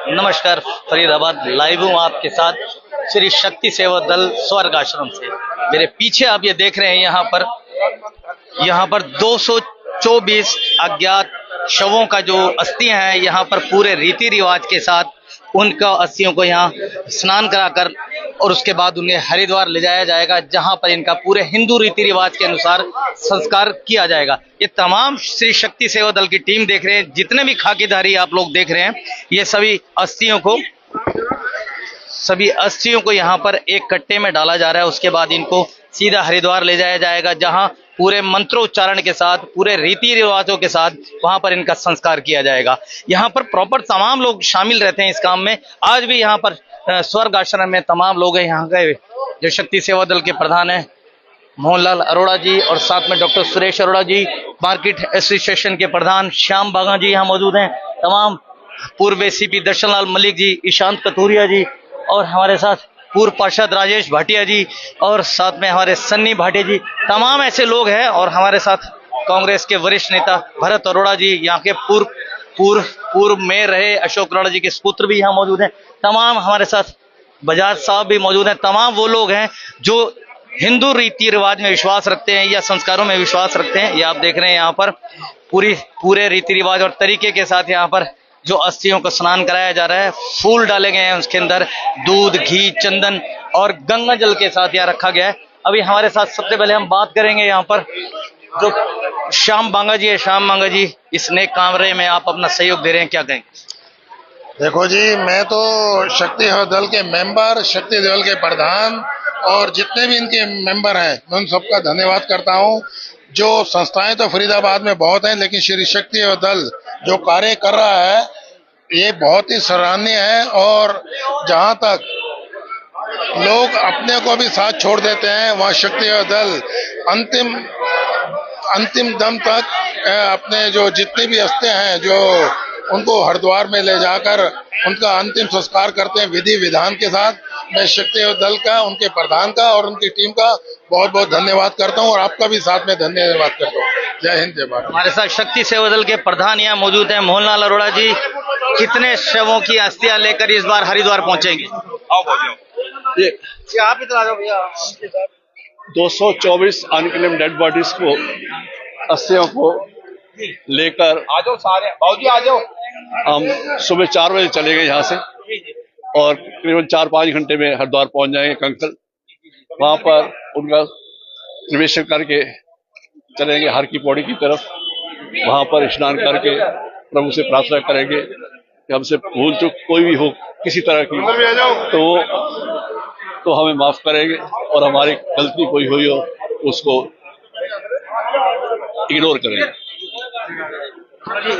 नमस्कार, फरीदाबाद लाइव हूँ आपके साथ श्री शक्ति सेवा दल स्वर्ग आश्रम से। मेरे पीछे आप ये देख रहे हैं, यहाँ पर 224 अज्ञात शवों का जो अस्थियां हैं, यहाँ पर पूरे रीति रिवाज के साथ उनका अस्थियों को यहाँ स्नान कराकर और उसके बाद उन्हें हरिद्वार ले जाया जाएगा, जहां पर इनका पूरे हिंदू रीति रिवाज के अनुसार संस्कार किया जाएगा। ये तमाम श्री शक्ति सेवा दल की टीम देख रहे हैं, जितने भी खाकीधारी आप लोग देख रहे हैं, ये सभी अस्थियों को यहाँ पर एक कट्टे में डाला जा रहा है। उसके बाद इनको सीधा हरिद्वार ले जाया जाएगा, जहां पूरे मंत्रोच्चारण के साथ, पूरे रीति रिवाजों के साथ वहां पर इनका संस्कार किया जाएगा। यहाँ पर प्रॉपर तमाम लोग शामिल रहते हैं इस काम में। आज भी यहाँ पर स्वर्ग आश्रम में तमाम लोग हैं। यहाँ के जो शक्ति सेवा दल के प्रधान हैं मोहनलाल अरोड़ा जी, और साथ में डॉक्टर सुरेश अरोड़ा जी, मार्केट एसोसिएशन के प्रधान श्याम बागा जी यहाँ मौजूद हैं, तमाम पूर्व एसीपी दर्शनलाल मलिक जी, ईशांत कथूरिया जी, और हमारे साथ पूर्व पार्षद राजेश भाटिया जी, और साथ में हमारे सन्नी भाटिया जी, तमाम ऐसे लोग हैं। और हमारे साथ कांग्रेस के वरिष्ठ नेता भरत अरोड़ा जी, यहाँ के पूर्व मेयर रहे अशोक अरोड़ा जी के सुपुत्र भी यहाँ मौजूद हैं। तमाम हमारे साथ बजाज साहब भी मौजूद हैं। तमाम वो लोग हैं जो हिंदू रीति रिवाज में विश्वास रखते हैं या संस्कारों में विश्वास रखते हैं। ये आप देख रहे हैं, यहाँ पर पूरे रीति रिवाज और तरीके के साथ यहाँ पर जो अस्थियों को स्नान कराया जा रहा है, फूल डाले गए हैं, उसके अंदर दूध, घी, चंदन और गंगा जल के साथ यहाँ रखा गया है। अभी हमारे साथ सबसे पहले हम बात करेंगे यहाँ पर जो श्याम बांगा जी है। श्याम बांगा जी, इस नेक कार्य में आप अपना सहयोग दे रहे हैं, क्या कहेंगे? देखो जी, मैं तो शक्ति दल के मेंबर, शक्ति दल के प्रधान और जितने भी इनके मेंबर हैं, मैं उन सबका धन्यवाद करता हूं। जो संस्थाएं तो फरीदाबाद में बहुत हैं, लेकिन श्री शक्ति दल जो कार्य कर रहा है ये बहुत ही सराहनीय है। और जहां तक लोग अपने को भी साथ छोड़ देते हैं, वहां शक्ति दल अंतिम दम तक अपने जो जितने भी अस्थियां हैं जो उनको हरिद्वार में ले जाकर उनका अंतिम संस्कार करते हैं विधि विधान के साथ। मैं शक्ति दल का, उनके प्रधान का और उनकी टीम का बहुत बहुत धन्यवाद करता हूं, और आपका भी साथ में धन्यवाद करता हूं। जय हिंद, जय भारत। हमारे साथ शक्ति सेवा दल के प्रधान यहाँ मौजूद हैं मोहनलाल अरोड़ा जी। कितने शवों की अस्थियां लेकर इस बार हरिद्वार पहुंचेंगे? आप इधर आ जाओ भैया। 224 अनक्लेम्ड डेड बॉडीज को, अस्थियों को लेकर आ जाओ सारे भाजी, आ जाओ। हम सुबह 4 बजे चले गए यहाँ से, और करीबन 4-5 घंटे में हरिद्वार पहुंच जाएंगे कंकल। वहां पर उनका निवेशन करके चलेंगे हर की पौड़ी की तरफ। वहां पर स्नान करके प्रभु से प्रार्थना करेंगे कि हमसे भूल चूक कोई भी हो किसी तरह की, तो हमें माफ करेंगे, और हमारी गलती कोई हुई हो उसको इग्नोर करेंगे।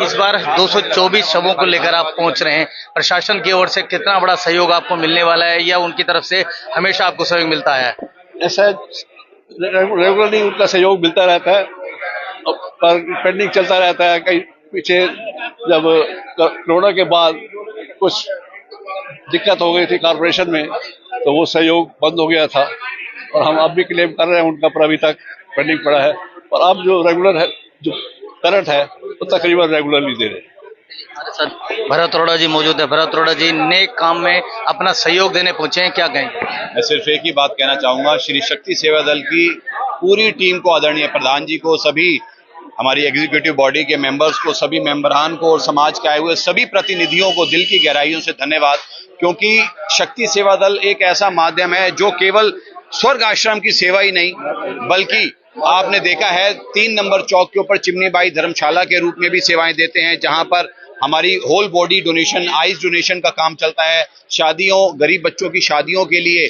इस बार 224 शवों को लेकर आप पहुंच रहे हैं, प्रशासन की ओर से कितना बड़ा सहयोग आपको मिलने वाला है, या उनकी तरफ से हमेशा आपको सहयोग मिलता है? ऐसा रेगुलरली उनका सहयोग मिलता रहता है, पर पेंडिंग चलता रहता है। कहीं पीछे जब कोरोना के बाद कुछ दिक्कत हो गई थी कॉर्पोरेशन में, तो वो सहयोग बंद हो गया था, और हम अब भी क्लेम कर रहे हैं उनका, पर अभी तक पेंडिंग पड़ा है। और अब जो रेगुलर है, जो करंट है, वो तकरीबन रेगुलरली दे रहे हैं। हमारे साथ भरत अरोड़ा जी मौजूद है। भरत अरोड़ा जी, नेक काम में अपना सहयोग देने पहुंचे हैं, क्या कहेंगे? मैं सिर्फ एक ही बात कहना चाहूंगा, श्री शक्ति सेवा दल की पूरी टीम को, आदरणीय प्रधान जी को, सभी हमारी एग्जीक्यूटिव बॉडी के मेंबर्स को, सभी मेंबरान को, और समाज के आए हुए सभी प्रतिनिधियों को दिल की गहराइयों से धन्यवाद। क्योंकि शक्ति सेवा दल एक ऐसा माध्यम है जो केवल स्वर्ग आश्रम की सेवा ही नहीं, बल्कि आपने देखा है 3 नंबर चौक के ऊपर चिमनी बाई धर्मशाला के रूप में भी सेवाएं देते हैं, जहां पर हमारी whole body donation, eyes donation का काम चलता है। शादियों, गरीब बच्चों की शादियों के लिए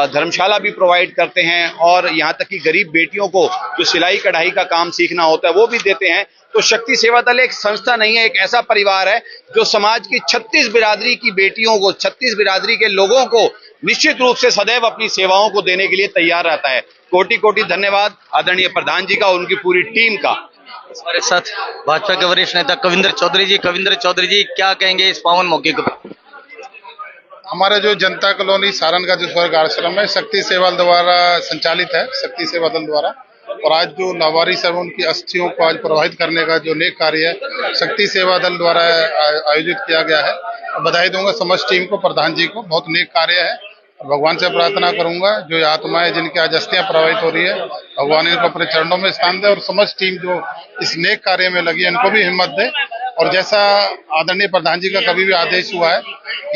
धर्मशाला भी प्रोवाइड करते हैं, और यहाँ तक कि गरीब बेटियों को जो सिलाई कढ़ाई का काम सीखना होता है वो भी देते हैं। तो शक्ति सेवा दल एक संस्था नहीं है, एक ऐसा परिवार है जो समाज की 36 बिरादरी की बेटियों को, 36 बिरादरी के लोगों को निश्चित रूप से सदैव अपनी सेवाओं को देने के लिए तैयार रहता है। कोटि कोटि धन्यवाद आदरणीय प्रधान जी का और उनकी पूरी टीम का। हमारे साथ भाजपा के वरिष्ठ नेता कविंद्र चौधरी जी। कविंद्र चौधरी जी, क्या कहेंगे इस पावन मौके को? हमारे जो जनता कॉलोनी सारण का जो स्वर्ग आश्रम है, शक्ति सेवा दल द्वारा संचालित है, शक्ति सेवा दल द्वारा। और आज जो लावारिस है उनकी अस्थियों को आज प्रवाहित करने का जो नेक कार्य है, शक्ति सेवा दल द्वारा आयोजित किया गया है। बधाई दूंगा समस्त टीम को, प्रधान जी को। बहुत नेक कार्य है। भगवान से प्रार्थना करूंगा जो ये आत्माएं जिनकी आज अस्थियां प्रवाहित हो रही है, भगवान इनको अपने चरणों में स्थान दे और समस्त टीम जो इस नेक कार्य में लगी है इनको भी हिम्मत दे। और जैसा आदरणीय प्रधान जी का कभी भी आदेश हुआ है,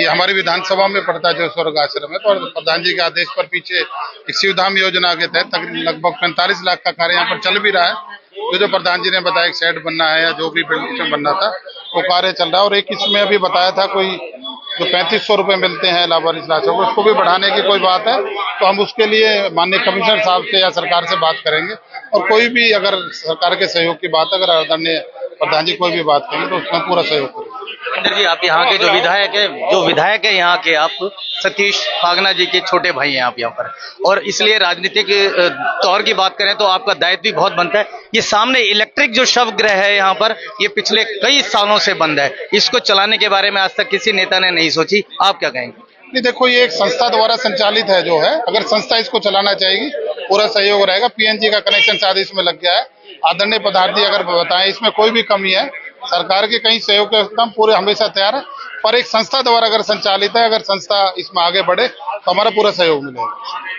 ये हमारी विधानसभा में पड़ता है जो स्वर्ग आश्रम है, तो प्रधान जी के आदेश पर पीछे एक शिवधाम योजना के तहत लगभग 45 लाख का कार्य यहाँ पर चल भी रहा है। जो प्रधान जी ने बताया एक शेड बनना है या जो भी बिल्डिंग बनना था वो कार्य चल रहा है। और एक इसमें अभी बताया था कोई जो 3500 रुपए मिलते हैं लाभार्थी राशि को, उसको भी बढ़ाने की कोई बात है तो हम उसके लिए माननीय कमिश्नर साहब से या सरकार से बात करेंगे। और कोई भी अगर सरकार के सहयोग की बात, अगर आदरणीय प्रधान जी कोई भी बात करेंगे तो उसमें पूरा सहयोग करेंगे। जी, आप यहाँ के जो विधायक है यहाँ के, आप सतीश फागना जी के छोटे भाई हैं आप यहाँ पर, और इसलिए राजनीतिक तौर की बात करें तो आपका दायित्व भी बहुत बनता है। ये सामने इलेक्ट्रिक जो शवगृह है यहाँ पर, ये पिछले कई सालों से बंद है, इसको चलाने के बारे में आज तक किसी नेता ने नहीं सोची, आप क्या कहेंगे? नहीं, देखो ये एक संस्था द्वारा संचालित है जो है, अगर संस्था इसको चलाना चाहेगी पूरा सहयोग रहेगा। पीएनजी का कनेक्शन शायद इसमें लग गया है। आदरणीय पदार्थी अगर बताएं इसमें कोई भी कमी है, सरकार के कहीं सहयोग के हम पूरे हमेशा तैयार है, पर एक संस्था द्वारा अगर संचालित है, अगर संस्था इसमें आगे बढ़े तो हमारा पूरा सहयोग मिलेगा।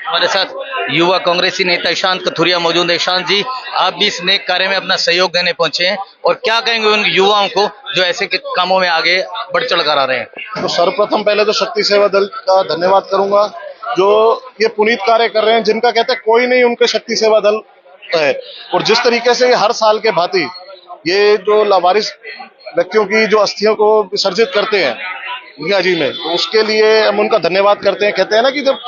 हमारे साथ युवा कांग्रेसी नेता ईशांत कथुरिया मौजूद है। ईशांत जी, आप भी इस नेक कार्य में अपना सहयोग देने पहुंचे हैं, और क्या कहेंगे उन युवाओं को जो ऐसे कामों में आगे बढ़ चढ़ कर आ रहे हैं? तो सर्वप्रथम पहले तो शक्ति सेवा दल का धन्यवाद करूंगा जो ये पुनीत कार्य कर रहे हैं, जिनका कहते हैं कोई नहीं उनके शक्ति सेवा दल है। और जिस तरीके से हर साल के भांति ये जो लावारिस व्यक्तियों की जो अस्थियों को विसर्जित करते हैं गंगा जी में, तो उसके लिए हम उनका धन्यवाद करते हैं। कहते हैं ना कि जब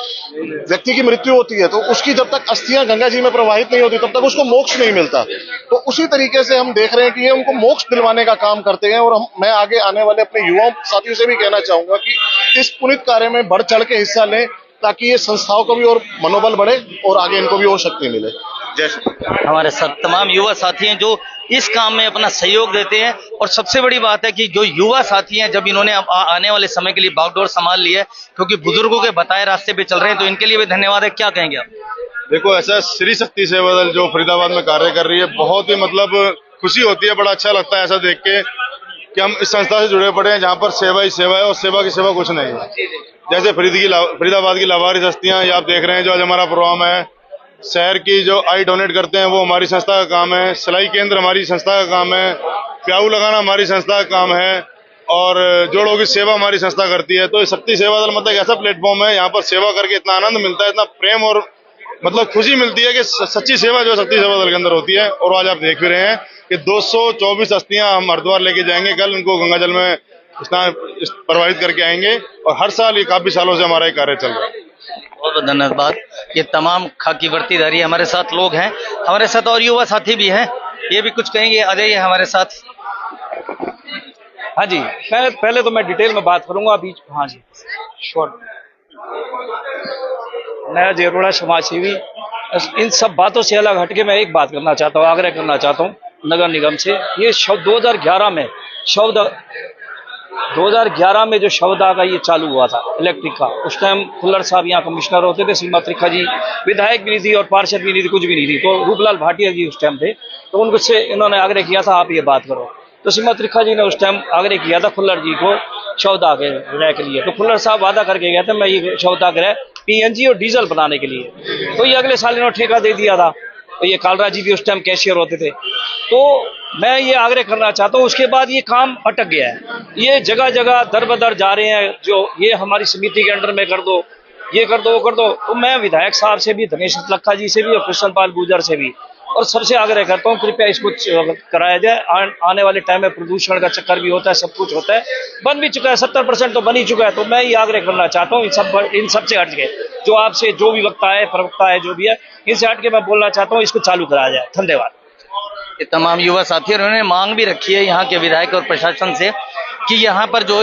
व्यक्ति की मृत्यु होती है तो उसकी जब तक अस्थियां गंगा जी में प्रवाहित नहीं होती तब तक उसको मोक्ष नहीं मिलता। तो उसी तरीके से हम देख रहे हैं कि ये उनको मोक्ष दिलवाने का काम करते हैं। और मैं आगे आने वाले अपने युवाओं साथियों से भी कहना चाहूंगा कि इस पुनीत कार्य में बढ़ चढ़ के हिस्सा लें, ताकि ये संस्थाओं को भी और मनोबल बढ़े और आगे इनको भी और शक्ति मिले। हमारे साथ तमाम युवा साथी हैं जो इस काम में अपना सहयोग देते हैं, और सबसे बड़ी बात है कि जो युवा साथी हैं, जब इन्होंने आने वाले समय के लिए बागडोर संभाल ली है, क्योंकि बुजुर्गों के बताए रास्ते पे चल रहे हैं, तो इनके लिए भी धन्यवाद है। क्या कहेंगे आप? देखो, ऐसा श्री शक्ति सेवा दल जो फरीदाबाद में कार्य कर रही है, बहुत ही मतलब खुशी होती है, बड़ा अच्छा लगता है ऐसा देख के कि हम इस संस्था से जुड़े पड़े हैं जहाँ पर सेवा ही सेवा है और सेवा की सेवा कुछ नहीं है। जैसे फरीदाबाद की लावारिस हस्तियां, ये आप देख रहे हैं जो आज हमारा प्रोग्राम है। शहर की जो आई डोनेट करते हैं वो हमारी संस्था का काम है। सिलाई केंद्र हमारी संस्था का काम है। प्याऊ लगाना हमारी संस्था का काम है, और जोड़ों की सेवा हमारी संस्था करती है। तो शक्ति सेवा दल मतलब एक ऐसा प्लेटफॉर्म है, यहाँ पर सेवा करके इतना आनंद मिलता है, इतना प्रेम और मतलब खुशी मिलती है कि सच्ची सेवा जो शक्ति सेवा दल के अंदर होती है। और आज आप देख भी रहे हैं कि 224 अस्थियां हम हरिद्वार लेके जाएंगे, कल उनको गंगा जल में स्नान प्रवाहित करके आएंगे, और हर साल ये काफी सालों से हमारा ये कार्य चल रहा है। बहुत बहुत धन्यवाद। ये तमाम खाकी वर्दीधारी हमारे साथ लोग हैं, हमारे साथ और युवा साथी भी हैं, ये भी कुछ कहेंगे। आ जाइए हमारे साथ। हाँ जी, पहले तो मैं डिटेल में बात करूंगा अभी। हाँ जी, शॉर्ट। नया जेरोड़ा समाज सेवी, इन सब बातों से अलग हटके मैं एक बात करना चाहता हूँ, आग्रह करना चाहता हूँ नगर निगम से। ये 2011 में जो शवदा का ये चालू हुआ था इलेक्ट्रिक का, उस टाइम खुल्लर साहब यहाँ कमिश्नर होते थे, सीमा त्रिखा जी विधायक भी नहीं थी और पार्षद भी नहीं थी, कुछ भी नहीं थी। तो रूपलाल भाटिया जी उस टाइम थे, तो उनसे इन्होंने आग्रह किया था आप ये बात करो। तो सीमा त्रिखा जी ने उस टाइम आग्रह किया था खुल्लर जी को शवदा गृह के लिए। तो खुल्लर साहब वादा करके गए थे मैं ये शवदा गृह पीएनजी और डीजल बनाने के लिए। तो ये अगले साल इन्होंने ठेका दे दिया था। तो ये कालरा जी भी उस टाइम कैशियर होते थे। तो मैं ये आग्रह करना चाहता हूँ, उसके बाद ये काम अटक गया है। ये जगह जगह दर बदर जा रहे हैं, जो ये हमारी समिति के अंडर में कर दो, ये कर दो, वो कर दो। तो मैं विधायक साहब से भी, धनेश लक्खा जी से भी और कृष्ण पाल गुर्जर से भी और सबसे आग्रह करता हूँ कृपया इसको कराया जाए। आने वाले टाइम में प्रदूषण का चक्कर भी होता है, सब कुछ होता है, बन भी चुका है, 70% तो बन ही चुका है। तो मैं ये आग्रह करना चाहता हूँ इन सबसे हट के, जो आपसे जो भी वक्ता है, प्रवक्ता है, जो भी है, इनसे हट के मैं बोलना चाहता हूँ इसको चालू कराया जाए। धन्यवाद। ये तमाम युवा साथी, और उन्होंने मांग भी रखी है यहाँ के विधायक और प्रशासन से कि यहाँ पर जो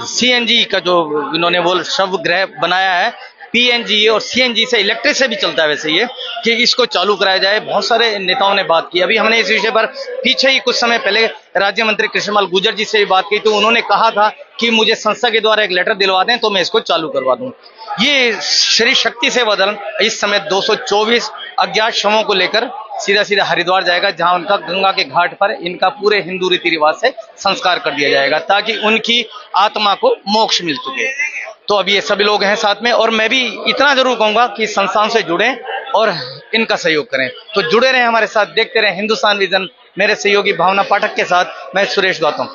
सीएनजी का जो इन्होंने वो शव गृह बनाया है, पीएनजी और सीएनजी से, इलेक्ट्रिक से भी चलता है वैसे ये, कि इसको चालू कराया जाए। बहुत सारे नेताओं ने बात की। अभी हमने इस विषय पर पीछे ही कुछ समय पहले राज्य मंत्री कृष्णपाल गुर्जर जी से भी बात की, तो उन्होंने कहा था कि मुझे संस्था के द्वारा एक लेटर दिलवा दें तो मैं इसको चालू करवा दूं। ये श्री शक्ति सेवा दल इस समय 224 अज्ञात शवों को लेकर सीधा सीधा हरिद्वार जाएगा, जहां उनका गंगा के घाट पर इनका पूरे हिंदू रीति रिवाज से संस्कार कर दिया जाएगा, ताकि उनकी आत्मा को मोक्ष मिल सके। तो अब ये सभी लोग हैं साथ में, और मैं भी इतना जरूर कहूंगा कि संस्थान से जुड़ें और इनका सहयोग करें। तो जुड़े रहें हमारे साथ, देखते रहें हिंदुस्तान विजन। मेरे सहयोगी भावना पाठक के साथ मैं सुरेश गौतम।